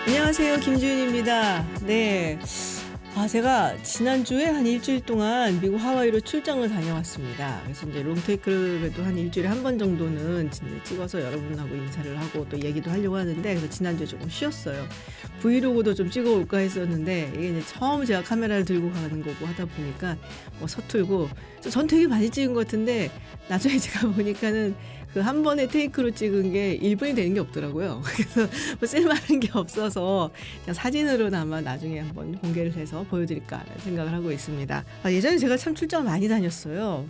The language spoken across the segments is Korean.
안녕하세요. 김주윤입니다. 네. 제가 지난주에 한 일주일 동안 미국 하와이로 출장을 다녀왔습니다. 그래서 이제 롱테이크를 그래도 한 일주일에 한 번 정도는 찍어서 여러분하고 인사를 하고 또 얘기도 하려고 하는데, 그래서 지난주에 조금 쉬었어요. 브이로그도 좀 찍어올까 했었는데, 이게 이제 처음 제가 카메라를 들고 가는 거고 하다 보니까 서툴고, 전 되게 많이 찍은 것 같은데, 나중에 제가 보니까는 그 한 번에 테이크로 찍은 게 1분이 되는 게 없더라고요. 그래서 쓸만한 게 없어서 그냥 사진으로나마 나중에 한번 공개를 해서 보여드릴까 생각을 하고 있습니다. 예전에 제가 참 출장을 많이 다녔어요.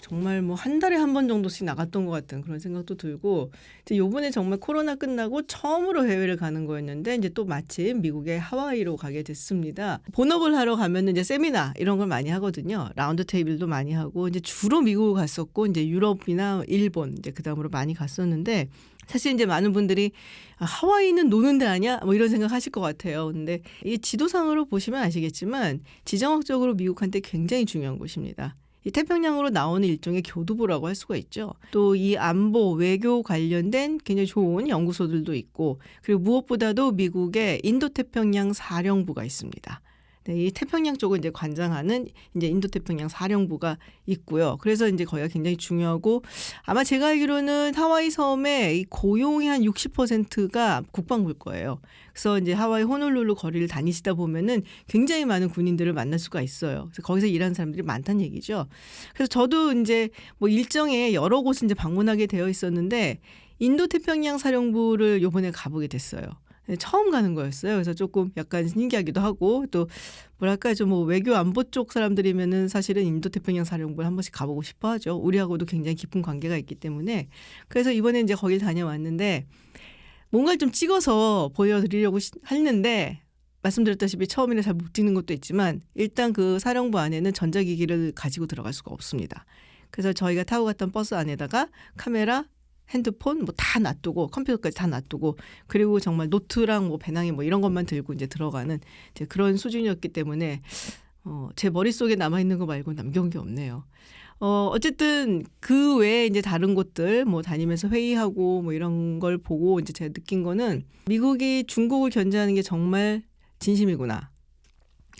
정말 한 달에 한 번 정도씩 나갔던 것 같은 그런 생각도 들고, 이제 요번에 정말 코로나 끝나고 처음으로 해외를 가는 거였는데, 이제 또 마침 미국의 하와이로 가게 됐습니다. 본업을 하러 가면 이제 세미나 이런 걸 많이 하거든요. 라운드 테이블도 많이 하고, 이제 주로 미국을 갔었고, 이제 유럽이나 일본, 이제 그 다음으로 많이 갔었는데, 사실 이제 많은 분들이 하와이는 노는 데 아니야? 이런 생각 하실 것 같아요. 근데 이 지도상으로 보시면 아시겠지만 지정학적으로 미국한테 굉장히 중요한 곳입니다. 이 태평양으로 나오는 일종의 교두보라고 할 수가 있죠. 또 이 안보, 외교 관련된 굉장히 좋은 연구소들도 있고, 그리고 무엇보다도 미국의 인도태평양 사령부가 있습니다. 네, 이 태평양 쪽을 이제 관장하는 이제 인도태평양 사령부가 있고요. 그래서 이제 거기가 굉장히 중요하고, 아마 제가 알기로는 하와이 섬의 이 고용의 한 60%가 국방부일 거예요. 그래서 이제 하와이 호놀룰루 거리를 다니시다 보면은 굉장히 많은 군인들을 만날 수가 있어요. 그래서 거기서 일하는 사람들이 많다는 얘기죠. 그래서 저도 이제 일정에 여러 곳을 이제 방문하게 되어 있었는데, 인도태평양 사령부를 요번에 가보게 됐어요. 처음 가는 거였어요. 그래서 조금 약간 신기하기도 하고, 또 뭐랄까 좀 외교 안보 쪽 사람들이면은 사실은 인도태평양 사령부를 한 번씩 가보고 싶어 하죠. 우리하고도 굉장히 깊은 관계가 있기 때문에. 그래서 이번에 이제 거길 다녀왔는데, 뭔가를 좀 찍어서 보여드리려고 했는데, 말씀드렸다시피 처음에는 잘 못 찍는 것도 있지만, 일단 그 사령부 안에는 전자기기를 가지고 들어갈 수가 없습니다. 그래서 저희가 타고 갔던 버스 안에다가 카메라, 핸드폰 다 놔두고, 컴퓨터까지 다 놔두고, 그리고 정말 노트랑 배낭이 이런 것만 들고 이제 들어가는 이제 그런 수준이었기 때문에 제 머릿속에 남아있는 거 말고 남겨온 게 없네요. 어쨌든 그 외에 이제 다른 곳들 다니면서 회의하고 이런 걸 보고 이제 제가 느낀 거는, 미국이 중국을 견제하는 게 정말 진심이구나.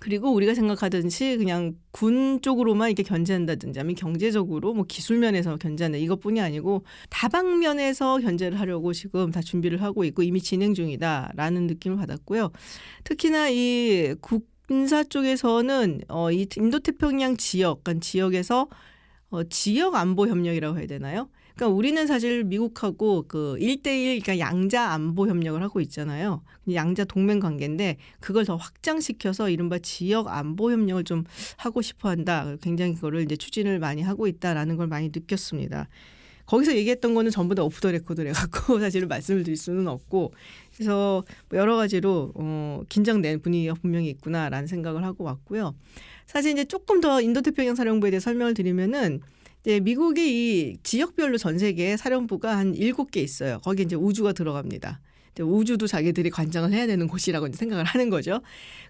그리고 우리가 생각하듯이 그냥 군 쪽으로만 이렇게 견제한다든지, 아니면 경제적으로 기술 면에서 견제한다, 이것뿐이 아니고 다방면에서 견제를 하려고 지금 다 준비를 하고 있고 이미 진행 중이다라는 느낌을 받았고요. 특히나 이 군사 쪽에서는 이 인도태평양 지역, 그러니까 지역에서 지역 안보 협력이라고 해야 되나요? 그러니까 우리는 사실 미국하고 그 1대1, 그러니까 양자 안보 협력을 하고 있잖아요. 양자 동맹 관계인데, 그걸 더 확장시켜서 이른바 지역 안보 협력을 좀 하고 싶어 한다. 굉장히 그거를 이제 추진을 많이 하고 있다라는 걸 많이 느꼈습니다. 거기서 얘기했던 거는 전부 다 오프 더 레코드를 해갖고 사실은 말씀을 드릴 수는 없고, 그래서 여러 가지로 긴장된 분위기가 분명히 있구나라는 생각을 하고 왔고요. 사실 이제 조금 더 인도태평양 사령부에 대해 설명을 드리면은, 미국이 이 지역별로 전 세계에 사령부가 한 7개 있어요. 거기에 이제 우주가 들어갑니다. 우주도 자기들이 관장을 해야 되는 곳이라고 이제 생각을 하는 거죠.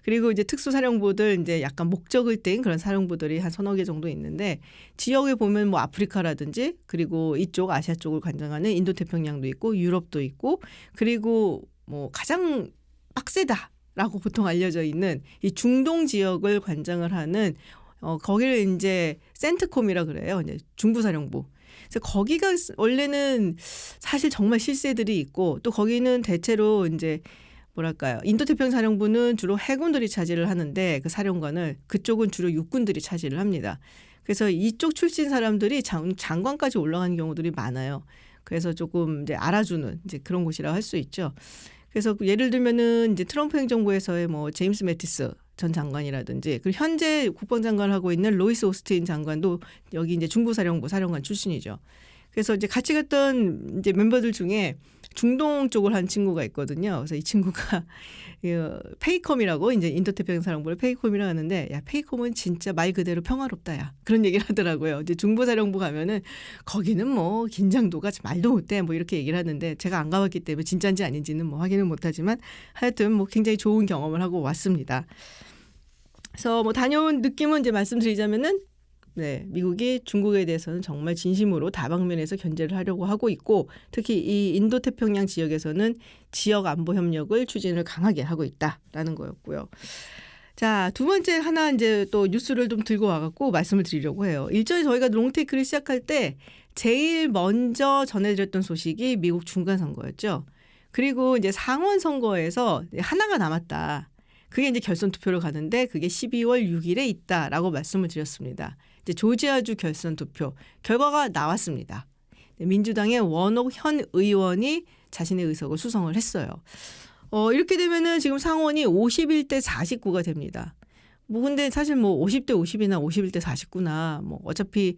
그리고 이제 특수사령부들, 이제 약간 목적을 띈 그런 사령부들이 한 서너 개 정도 있는데, 지역에 보면 아프리카라든지, 그리고 이쪽 아시아 쪽을 관장하는 인도태평양도 있고, 유럽도 있고, 그리고 가장 빡세다라고 보통 알려져 있는 이 중동 지역을 관장을 하는 거기를 이제 센트콤이라 그래요. 이제 중부사령부. 그래서 거기가 원래는 사실 정말 실세들이 있고, 또 거기는 대체로 이제 뭐랄까요, 인도태평양 사령부는 주로 해군들이 차지를 하는데, 그 사령관을 그쪽은 주로 육군들이 차지를 합니다. 그래서 이쪽 출신 사람들이 장관까지 올라가는 경우들이 많아요. 그래서 조금 이제 알아주는 이제 그런 곳이라고 할 수 있죠. 그래서 예를 들면은 이제 트럼프 행정부에서의 제임스 매티스 전 장관이라든지, 그리고 현재 국방장관을 하고 있는 로이스 오스틴 장관도 여기 이제 중부사령부 사령관 출신이죠. 그래서 이제 같이 갔던 이제 멤버들 중에 중동 쪽을 한 친구가 있거든요. 그래서 이 친구가 페이컴이라고, 이제 인도태평양 사령부를 페이컴이라고 하는데, 야, 페이컴은 진짜 말 그대로 평화롭다, 야, 그런 얘기를 하더라고요. 이제 중부사령부 가면은 거기는 긴장도가 말도 못해, 이렇게 얘기를 하는데, 제가 안 가봤기 때문에 진짜인지 아닌지는 확인을 못하지만, 하여튼 굉장히 좋은 경험을 하고 왔습니다. 그래서 다녀온 느낌은 이제 말씀드리자면은, 네, 미국이 중국에 대해서는 정말 진심으로 다방면에서 견제를 하려고 하고 있고 특히 이 인도태평양 지역에서는 지역 안보 협력을 추진을 강하게 하고 있다라는 거였고요. 자, 두 번째 하나 이제 또 뉴스를 좀 들고 와갖고 말씀을 드리려고 해요. 일전에 저희가 롱테이크를 시작할 때 제일 먼저 전해드렸던 소식이 미국 중간선거였죠. 그리고 이제 상원 선거에서 하나가 남았다. 그게 이제 결선 투표로 가는데 그게 12월 6일에 있다라고 말씀을 드렸습니다. 이제 조지아주 결선 투표 결과가 나왔습니다. 민주당의 원옥 현 의원이 자신의 의석을 수성을 했어요. 이렇게 되면은 지금 상원이 51대 49가 됩니다. 뭐 근데 사실 뭐 50대 50이나 51대 49나 뭐 어차피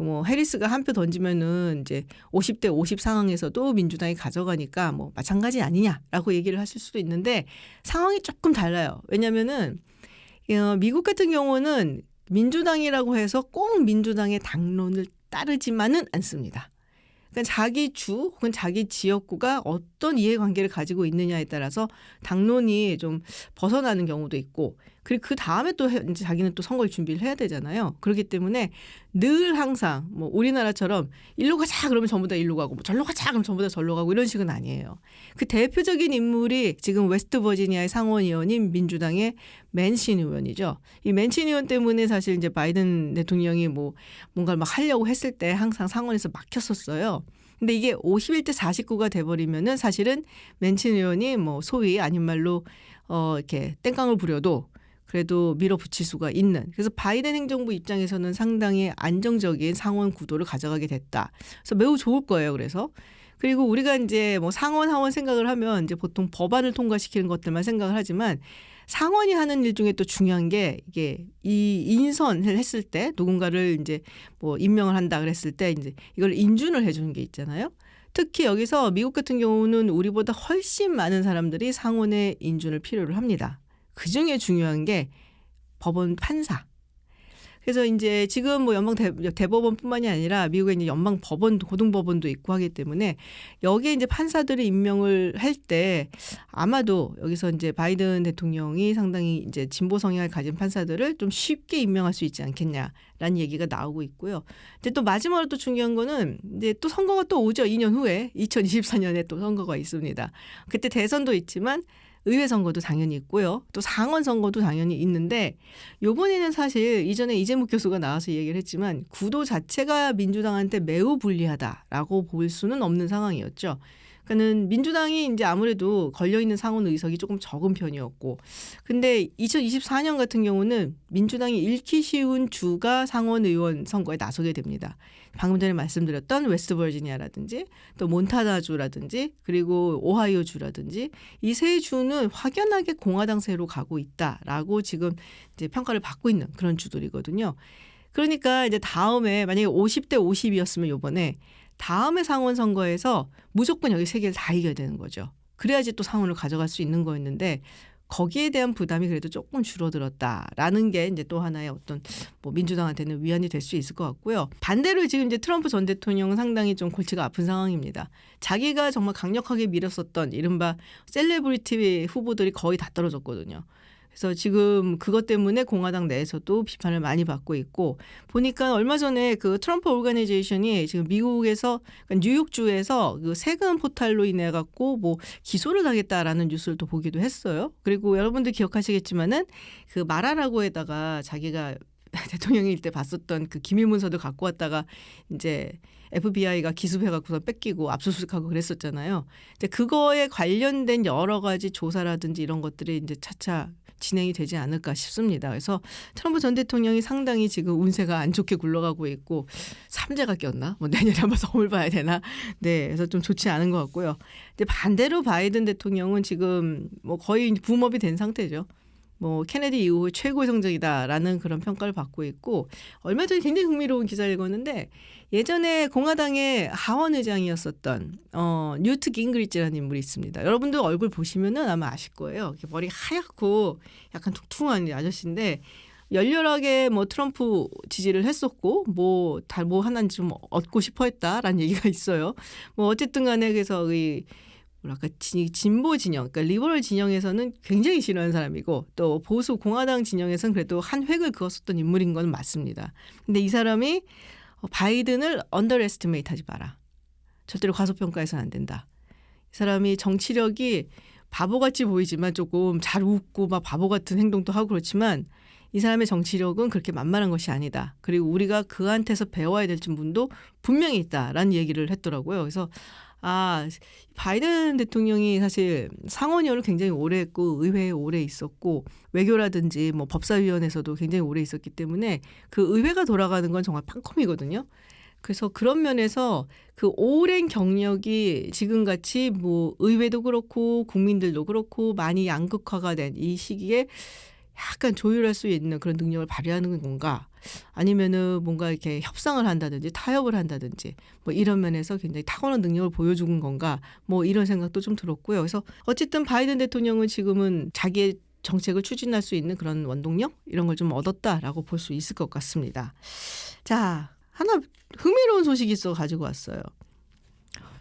뭐 해리스가 한 표 던지면은 이제 50대 50 상황에서도 민주당이 가져가니까 뭐 마찬가지 아니냐라고 얘기를 하실 수도 있는데 상황이 조금 달라요. 왜냐면은 미국 같은 경우는 민주당이라고 해서 꼭 민주당의 당론을 따르지만은 않습니다. 그러니까 자기 주 혹은 자기 지역구가 어떤 이해관계를 가지고 있느냐에 따라서 당론이 좀 벗어나는 경우도 있고 그리고 그 다음에 또 이제 자기는 또 선거를 준비를 해야 되잖아요. 그렇기 때문에 늘 항상 뭐 우리나라처럼 일로 가자 그러면 전부 다 일로 가고 뭐 절로 가자 그러면 전부 다 절로 가고 이런 식은 아니에요. 그 대표적인 인물이 지금 웨스트버지니아의 상원 의원인 민주당의 맨신 의원이죠. 이 맨신 의원 때문에 사실 이제 바이든 대통령이 뭐 뭔가를 막 하려고 했을 때 항상 상원에서 막혔었어요. 근데 이게 51대 49가 돼버리면은 사실은 맨신 의원이 뭐 소위 아닌 말로 이렇게 땡깡을 부려도 그래도 밀어붙일 수가 있는. 그래서 바이든 행정부 입장에서는 상당히 안정적인 상원 구도를 가져가게 됐다. 그래서 매우 좋을 거예요. 그래서. 그리고 우리가 이제 뭐 상원 하원 생각을 하면 이제 보통 법안을 통과시키는 것들만 생각을 하지만 상원이 하는 일 중에 또 중요한 게 이게 이 인선을 했을 때 누군가를 이제 뭐 임명을 한다 그랬을 때 이제 이걸 인준을 해주는 게 있잖아요. 특히 여기서 미국 같은 경우는 우리보다 훨씬 많은 사람들이 상원의 인준을 필요로 합니다. 그 중에 중요한 게 법원 판사. 그래서 이제 지금 뭐 연방 대법원뿐만이 아니라 미국에 이제 연방 법원도 고등법원도 있고 하기 때문에 여기에 이제 판사들을 임명을 할 때 아마도 여기서 이제 바이든 대통령이 상당히 이제 진보 성향을 가진 판사들을 좀 쉽게 임명할 수 있지 않겠냐라는 얘기가 나오고 있고요. 이제 또 마지막으로 또 중요한 거는 이제 또 선거가 또 오죠. 2년 후에 2024년에 또 선거가 있습니다. 그때 대선도 있지만 의회 선거도 당연히 있고요. 또 상원 선거도 당연히 있는데 이번에는 사실 이전에 이재묵 교수가 나와서 얘기를 했지만 구도 자체가 민주당한테 매우 불리하다라고 볼 수는 없는 상황이었죠. 그러니까는 민주당이 이제 아무래도 걸려있는 상원 의석이 조금 적은 편이었고 근데 2024년 같은 경우는 민주당이 잃기 쉬운 주가 상원 의원 선거에 나서게 됩니다. 방금 전에 말씀드렸던 웨스트버지니아라든지 또 몬타나주라든지 그리고 오하이오주라든지 이 세 주는 확연하게 공화당세로 가고 있다라고 지금 이제 평가를 받고 있는 그런 주들이거든요. 그러니까 이제 다음에 만약에 50대 50이었으면 요번에 다음에 상원 선거에서 무조건 여기 세 개를 다 이겨야 되는 거죠. 그래야지 또 상원을 가져갈 수 있는 거였는데 거기에 대한 부담이 그래도 조금 줄어들었다라는 게 이제 또 하나의 어떤 뭐 민주당한테는 위안이 될 수 있을 것 같고요. 반대로 지금 이제 트럼프 전 대통령은 상당히 좀 골치가 아픈 상황입니다. 자기가 정말 강력하게 밀었었던 이른바 셀레브리티 후보들이 거의 다 떨어졌거든요. 그래서 지금 그것 때문에 공화당 내에서도 비판을 많이 받고 있고 보니까 얼마 전에 그 트럼프 오르가니제이션이 지금 미국에서 그러니까 뉴욕주에서 그 세금 포탈로 인해 갖고 뭐 기소를 당했다라는 뉴스를 또 보기도 했어요. 그리고 여러분들 기억하시겠지만은 그 마라라고에다가 자기가 대통령일 때 봤었던 그 기밀 문서들 갖고 왔다가 이제 FBI가 기습해갖고서 뺏기고 압수수색하고 그랬었잖아요. 이제 그거에 관련된 여러 가지 조사라든지 이런 것들이 이제 차차 진행이 되지 않을까 싶습니다. 그래서 트럼프 전 대통령이 상당히 지금 운세가 안 좋게 굴러가고 있고 삼재가 꼈나? 뭐 내년에 한번 성을 봐야 되나? 네, 그래서 좀 좋지 않은 것 같고요. 근데 반대로 바이든 대통령은 지금 뭐 거의 붐업이 된 상태죠. 뭐 케네디 이후 최고의 성적이다라는 그런 평가를 받고 있고 얼마 전에 굉장히 흥미로운 기사를 읽었는데 예전에 공화당의 하원 의장이었었던 뉴트 깅그리치라는 인물이 있습니다. 여러분들 얼굴 보시면은 아마 아실 거예요. 머리 하얗고 약간 퉁퉁한 아저씨인데 열렬하게 뭐 트럼프 지지를 했었고 뭐 하나는 좀 얻고 싶어 했다라는 얘기가 있어요. 뭐 어쨌든 간에 그래서 뭐랄까 진보 진영, 그러니까 리버럴 진영에서는 굉장히 싫어하는 사람이고 또 보수 공화당 진영에서는 그래도 한 획을 그었었던 인물인 건 맞습니다. 근데 이 사람이 바이든을 언더에스티메이트 하지 마라. 절대로 과소평가해서는 안 된다. 이 사람이 정치력이 바보같이 보이지만 조금 잘 웃고 막 바보 같은 행동도 하고 그렇지만 이 사람의 정치력은 그렇게 만만한 것이 아니다. 그리고 우리가 그한테서 배워야 될 부분도 분명히 있다라는 얘기를 했더라고요. 그래서 바이든 대통령이 사실 상원의원을 굉장히 오래 했고 의회에 오래 있었고 외교라든지 뭐 법사위원회에서도 굉장히 오래 있었기 때문에 그 의회가 돌아가는 건 정말 팡컴이거든요. 그래서 그런 면에서 그 오랜 경력이 지금같이 뭐 의회도 그렇고 국민들도 그렇고 많이 양극화가 된 이 시기에 약간 조율할 수 있는 그런 능력을 발휘하는 건가? 아니면은 뭔가 이렇게 협상을 한다든지 타협을 한다든지 뭐 이런 면에서 굉장히 타고난 능력을 보여준 건가? 뭐 이런 생각도 좀 들었고요. 그래서 어쨌든 바이든 대통령은 지금은 자기의 정책을 추진할 수 있는 그런 원동력 이런 걸 좀 얻었다라고 볼 수 있을 것 같습니다. 자, 하나 흥미로운 소식이 있어 가지고 왔어요.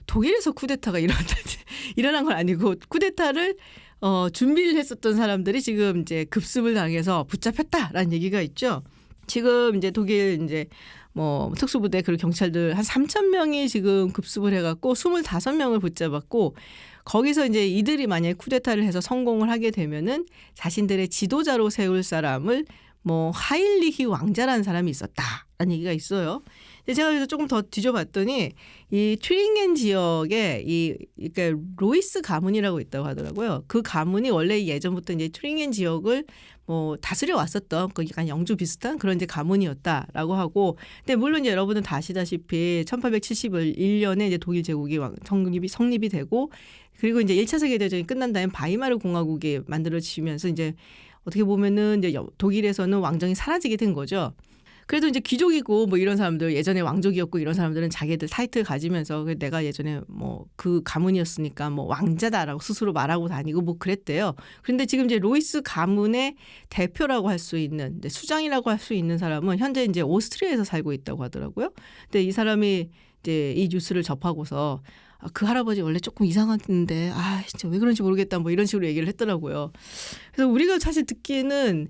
독일에서 쿠데타가 일어난 건 아니고 쿠데타를 준비를 했었던 사람들이 지금 이제 급습을 당해서 붙잡혔다라는 얘기가 있죠. 지금 이제 독일 이제 뭐 특수부대 그리고 경찰들 한 3,000명이 지금 급습을 해갖고 25명을 붙잡았고 거기서 이제 이들이 만약에 쿠데타를 해서 성공을 하게 되면은 자신들의 지도자로 세울 사람을 뭐 하일리히 왕자라는 사람이 있었다라는 얘기가 있어요. 제가 그래서 조금 더 뒤져봤더니 이 튜링겐 지역에 그러니까 로이스 가문이라고 있다고 하더라고요. 그 가문이 원래 예전부터 이제 튜링겐 지역을 뭐 다스려 왔었던 그 약간 영주 비슷한 그런 이제 가문이었다라고 하고, 근데 물론 이제 여러분은 다 아시다시피 1871년에 이제 독일 제국이 성립이 되고 그리고 이제 1차 세계대전이 끝난 다음에 바이마르 공화국이 만들어지면서 이제 어떻게 보면은 이제 독일에서는 왕정이 사라지게 된 거죠. 그래도 이제 귀족이고 뭐 이런 사람들 예전에 왕족이었고 이런 사람들은 자기들 타이틀 가지면서 내가 예전에 뭐 그 가문이었으니까 뭐 왕자다라고 스스로 말하고 다니고 뭐 그랬대요. 그런데 지금 이제 로이스 가문의 대표라고 할 수 있는 수장이라고 할 수 있는 사람은 현재 이제 오스트리아에서 살고 있다고 하더라고요. 근데 이 사람이 이제 이 뉴스를 접하고서 그 할아버지 원래 조금 이상한데 진짜 왜 그런지 모르겠다 뭐 이런 식으로 얘기를 했더라고요. 그래서 우리가 사실 듣기에는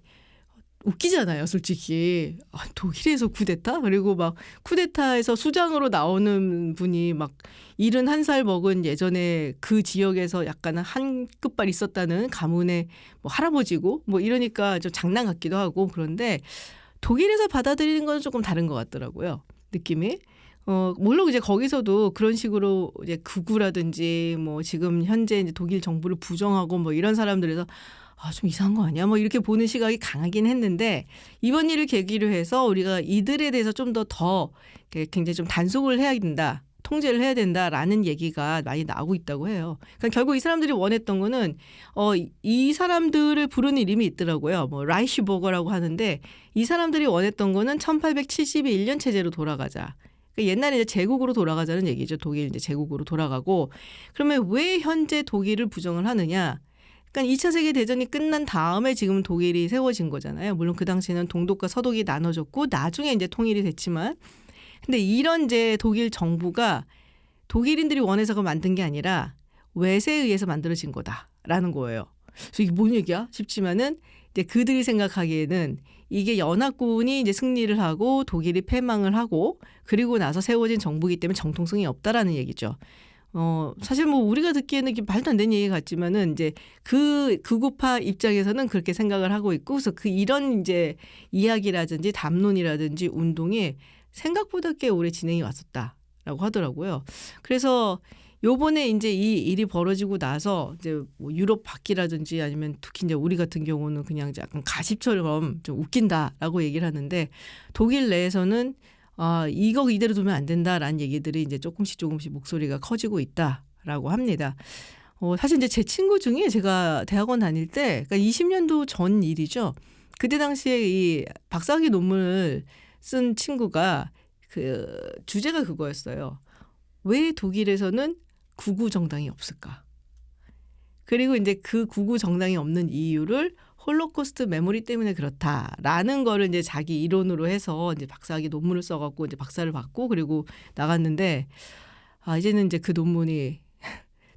웃기잖아요, 솔직히. 독일에서 쿠데타? 그리고 막 쿠데타에서 수장으로 나오는 분이 막 71살 먹은 예전에 그 지역에서 약간 한 끝발 있었다는 가문의 뭐 할아버지고 뭐 이러니까 좀 장난 같기도 하고 그런데 독일에서 받아들이는 건 조금 다른 것 같더라고요, 느낌이. 물론 이제 거기서도 그런 식으로 이제 극우라든지 뭐 지금 현재 이제 독일 정부를 부정하고 뭐 이런 사람들에서 좀 이상한 거 아니야? 뭐 이렇게 보는 시각이 강하긴 했는데 이번 일을 계기로 해서 우리가 이들에 대해서 좀 더 굉장히 좀 단속을 해야 된다. 통제를 해야 된다라는 얘기가 많이 나오고 있다고 해요. 그러니까 결국 이 사람들이 원했던 거는 이 사람들을 부르는 이름이 있더라고요. 뭐 라이슈버거라고 하는데 이 사람들이 원했던 거는 1871년 체제로 돌아가자. 그러니까 옛날에 이제 제국으로 돌아가자는 얘기죠. 독일 이제 제국으로 돌아가고 그러면 왜 현재 독일을 부정을 하느냐? 그러니까 2차 세계대전이 끝난 다음에 지금 독일이 세워진 거잖아요. 물론 그 당시에는 동독과 서독이 나눠졌고 나중에 이제 통일이 됐지만 근데 이런 이제 독일 정부가 독일인들이 원해서가 만든 게 아니라 외세에 의해서 만들어진 거다라는 거예요. 그래서 이게 뭔 얘기야 싶지만은 이제 그들이 생각하기에는 이게 연합군이 이제 승리를 하고 독일이 패망을 하고 그리고 나서 세워진 정부이기 때문에 정통성이 없다라는 얘기죠. 사실 뭐 우리가 듣기에는 말도 안 되는 얘기 같지만은 이제 그 극우파 입장에서는 그렇게 생각을 하고 있고 그래서 이런 이제 이야기라든지 담론이라든지 운동이 생각보다 꽤 오래 진행이 왔었다라고 하더라고요. 그래서 요번에 이제 이 일이 벌어지고 나서 이제 뭐 유럽 밖이라든지 아니면 특히 이제 우리 같은 경우는 그냥 약간 가십처럼 좀 웃긴다라고 얘기를 하는데 독일 내에서는 이거 이대로 두면 안 된다라는 얘기들이 이제 조금씩 목소리가 커지고 있다라고 합니다. 사실 이제 제 친구 중에 제가 대학원 다닐 때, 그러니까 20년도 전 일이죠. 그때 당시에 이 박사학위 논문을 쓴 친구가 그 주제가 그거였어요. 왜 독일에서는 극우 정당이 없을까? 그리고 이제 그 극우 정당이 없는 이유를 홀로코스트 메모리 때문에 그렇다라는 거를 이제 자기 이론으로 해서 이제 박사학위 논문을 써갖고 이제 박사를 받고 그리고 나갔는데 이제는 이제 그 논문이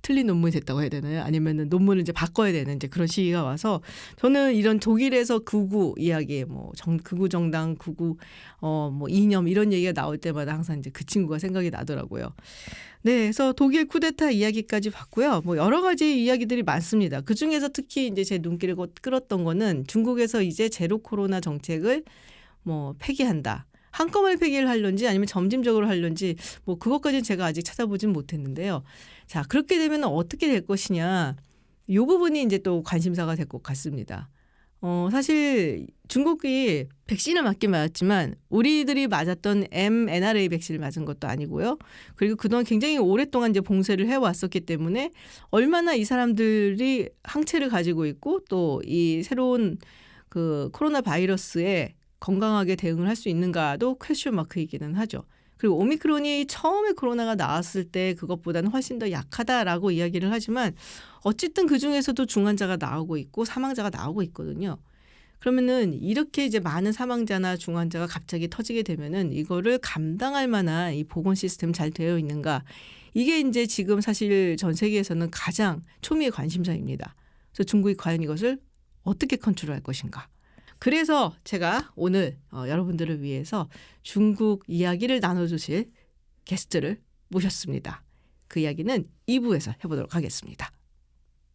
틀린 논문이 됐다고 해야 되나요? 아니면은 논문을 이제 바꿔야 되는 이제 그런 시기가 와서 저는 이런 독일에서 극우 이야기, 뭐 극우 정당, 극우 뭐 이념 이런 얘기가 나올 때마다 항상 이제 그 친구가 생각이 나더라고요. 네, 그래서 독일 쿠데타 이야기까지 봤고요. 뭐 여러 가지 이야기들이 많습니다. 그 중에서 특히 이제 제 눈길을 끌었던 거는 중국에서 이제 제로 코로나 정책을 뭐 폐기한다. 한꺼번에 폐기를 하려는지 아니면 점진적으로 하려는지 뭐 그것까지는 제가 아직 찾아보진 못했는데요. 자, 그렇게 되면 어떻게 될 것이냐. 이 부분이 이제 또 관심사가 될 것 같습니다. 사실 중국이 백신을 맞긴 맞았지만 우리들이 맞았던 mRNA 백신을 맞은 것도 아니고요. 그리고 그동안 굉장히 오랫동안 이제 봉쇄를 해왔었기 때문에 얼마나 이 사람들이 항체를 가지고 있고 또 이 새로운 그 코로나 바이러스에 건강하게 대응을 할 수 있는가도 퀘스천 마크이기는 하죠. 그리고 오미크론이 처음에 코로나가 나왔을 때 그것보다는 훨씬 더 약하다라고 이야기를 하지만 어쨌든 그중에서도 중환자가 나오고 있고 사망자가 나오고 있거든요. 그러면은 이렇게 이제 많은 사망자나 중환자가 갑자기 터지게 되면은 이거를 감당할 만한 이 보건 시스템 잘 되어 있는가? 이게 이제 지금 사실 전 세계에서는 가장 초미의 관심사입니다. 그래서 중국이 과연 이것을 어떻게 컨트롤할 것인가? 그래서 제가 오늘 여러분들을 위해서 중국 이야기를 나눠주실 게스트를 모셨습니다. 그 이야기는 2부에서 해보도록 하겠습니다.